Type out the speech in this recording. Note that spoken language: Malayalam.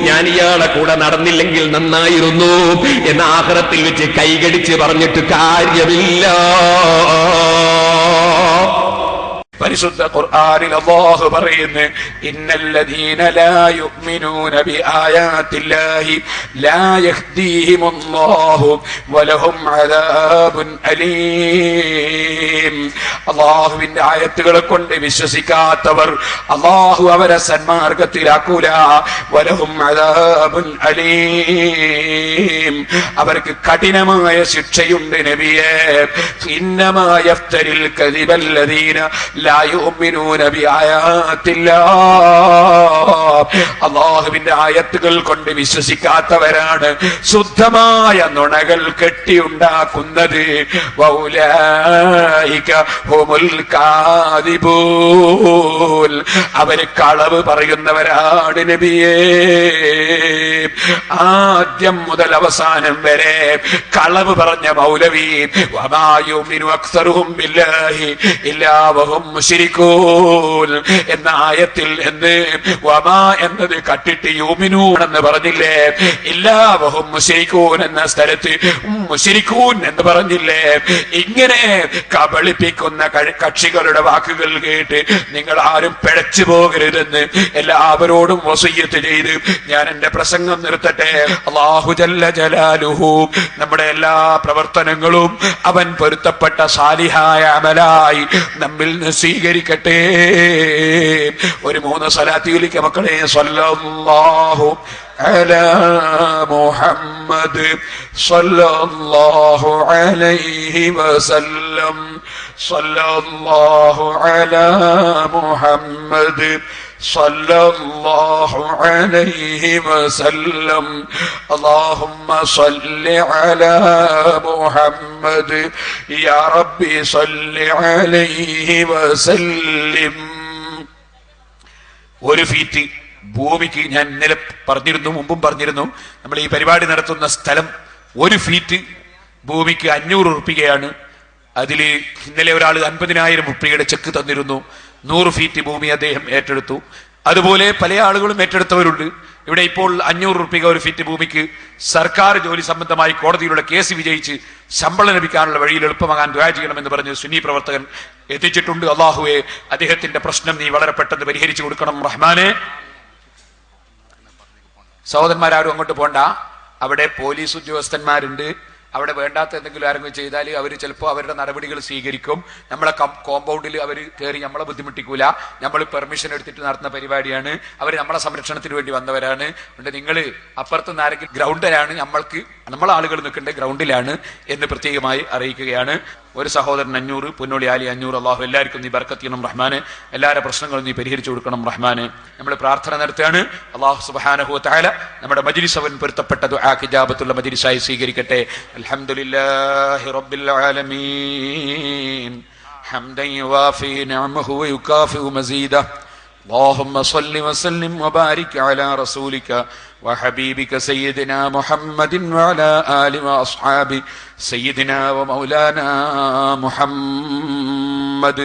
ഞാൻ ഇയാളെ കൂടെ നടന്നില്ലെങ്കിൽ നന്നായിരുന്നു എന്ന് ആഖിറത്തിൽ വെച്ച് കൈകടിച്ച് പറഞ്ഞിട്ട് കാര്യമില്ല. പരിശുദ്ധ ഖുർആനിൽ അല്ലാഹു പറയുന്നു, ഇന്നല്ലദീന ലാ യുഅ്മിനൂന ബിആയാത്തില്ലാഹി ലാ യഹ്ദീഹിമുല്ലാഹു വലഹും അദാബുൻ അലീം. അല്ലാഹുവിന്റെ ആയത്തുകളെ കൊണ്ട് വിശ്വസിക്കാത്തവർ അല്ലാഹു അവരെ സന്മാർഗത്തിലാക്കൂല. വലഹും അദാബുൻ അലീം, അവർക്ക് കഠിനമായ ശിക്ഷയുണ്ട് നബിയേ. ഇന്നമാ യഫ്തരിൽ കദിബല്ലദീന അല്ലാഹുവിന്റെ ആയത്തുകൾ കൊണ്ട് വിശ്വസിക്കാത്തവരാണ് ശുദ്ധമായ നുണകൾ കെട്ടിയുണ്ടാക്കുന്നത്. അവര് കളവ് പറയുന്നവരാണ് നബിയേ. ആദ്യം മുതൽ അവസാനം വരെ കളവ് പറഞ്ഞ മൗലവി വമാ യുമിനു അക്സറുഹും ബില്ലാഹി ഇല്ലാ വഹും മുശ്രികൂൻ എന്ന ആയത്തിൽ എന്ന് വമാ എന്നത് കട്ടിട്ട് യുമിനൂൻ എന്ന് പറഞ്ഞില്ലേ, ഇല്ലാ വഹും മുശ്രികൂൻ എന്ന സ്ഥലത്ത് മുശ്രികൂൻ എന്ന് പറഞ്ഞില്ലേ. ഇങ്ങനെ കബളിപ്പിക്കുന്ന കക്ഷികളുടെ വാക്കുകൾ കേട്ട് നിങ്ങൾ ആരും പിഴച്ചു പോകരുതെന്ന് എല്ലാവരോടും വസിയ്യത്ത് ചെയ്ത് ഞാൻ എന്റെ പ്രസംഗം നിർത്തട്ടെ. അല്ലാഹു ജല്ല ജലാലുഹു നമ്മുടെ എല്ലാ പ്രവർത്തനങ്ങളും അവൻ പൊരുത്തപ്പെട്ട സാലിഹായ അമലായി നമ്മിൽ സ്വീകരിക്കട്ടെ. ഒരു 3 സലാത്തിലേക്ക് മക്കളെ. സ്വല്ലല്ലാഹു അലാ മുഹമ്മദ് സ്വല്ലല്ലാഹു അലൈഹി വസല്ലം. സ്വല്ലല്ലാഹു അലാ മുഹമ്മദ് സ്വല്ലല്ലാഹു അലൈഹി വസല്ലം. അല്ലാഹുമ്മ സ്വല്ലി അലാ മുഹമ്മദ് യാ റബ്ബി സ്വല്ലി അലൈഹി വസല്ലിം. 1 ഫീറ്റ് ഭൂമിക്ക്, ഞാൻ ഇന്നലെ പറഞ്ഞിരുന്നു, മുമ്പും പറഞ്ഞിരുന്നു, നമ്മൾ ഈ പരിപാടി നടത്തുന്ന സ്ഥലം 1 ഫീറ്റ് ഭൂമിക്ക് 500 റുപ്പികയാണ്. അതിൽ ഇന്നലെ ഒരാൾ 50,000 റുപ്പികയുടെ ചെക്ക് തന്നിരുന്നു. 100 ഫീറ്റ് ഭൂമി അദ്ദേഹം ഏറ്റെടുത്തു. അതുപോലെ പല ആളുകളും ഏറ്റെടുത്തവരുണ്ട്. ഇവിടെ ഇപ്പോൾ 500 റുപ്പിക 1 ഫീറ്റ് ഭൂമിക്ക് സർക്കാർ ജോലി സംബന്ധമായി കോടതിയിലുള്ള കേസ് വിജയിച്ച് ശമ്പളം ലഭിക്കാനുള്ള വഴിയിൽ എളുപ്പമാകാൻ ദുആ ചെയ്യണമെന്ന് പറഞ്ഞ് സുന്നി പ്രവർത്തകൻ എത്തിച്ചിട്ടുണ്ട്. അല്ലാഹുവേ, അദ്ദേഹത്തിന്റെ പ്രശ്നം നീ വളരെ പെട്ടെന്ന് പരിഹരിച്ചു കൊടുക്കണം റഹ്മാനെ. സഹോദരന്മാരും അങ്ങോട്ട് പോണ്ട, അവിടെ പോലീസ് ഉദ്യോഗസ്ഥന്മാരുണ്ട്. അവിടെ വേണ്ടാത്ത എന്തെങ്കിലും ആരെങ്കിലും ചെയ്താൽ അവർ ചിലപ്പോൾ അവരുടെ നടപടികൾ സ്വീകരിക്കും. നമ്മളെ കോമ്പൗണ്ടിൽ അവർ കയറി നമ്മളെ ബുദ്ധിമുട്ടിക്കൂല. നമ്മൾ പെർമിഷൻ എടുത്തിട്ട് നടത്തുന്ന പരിപാടിയാണ്. അവർ നമ്മളെ സംരക്ഷണത്തിന് വേണ്ടി വന്നവരാണ്. അതുകൊണ്ട് നിങ്ങൾ അപ്പുറത്തുനിന്ന് ആരെങ്കിലും ഗ്രൗണ്ടിലാണ്, നമ്മളെ ആളുകൾ നിൽക്കേണ്ട ഗ്രൗണ്ടിലാണ് എന്ന് പ്രത്യേകമായി അറിയിക്കുകയാണ്. ഒരു സഹോദരൻ 500, പൊന്നോളി ആലി 500. അല്ലാഹു എല്ലാവർക്കും നീ ബർക്കത്ത് ചെയ്യണം റഹ്മാനെ. എല്ലാവരുടെ പ്രശ്നങ്ങളും നീ പരിഹരിച്ചു കൊടുക്കണം റഹ്മാനെ. നമ്മൾ പ്രാർത്ഥന നടത്തുകയാണ്. അല്ലാഹു സുബ്ഹാനഹു വ തആല നമ്മുടെ മജ്ലിസ് അവൻ പൊരുത്തപ്പെട്ട ദുആക്ക് ഇജാബത്തുള്ള മജ്ലിസായി സ്വീകരിക്കട്ടെ. അൽഹംദുലില്ലാഹി റബ്ബിൽ ആലമീൻ ഹംദൻ യുവാഫി നിഅമഹു വയുകാഫിഉ മസീദഹു. اللهم صل وسلم وبارك على رسولك وحبيبك سيدنا محمد وعلى آله وأصحابه سيدنا ومولانا محمد.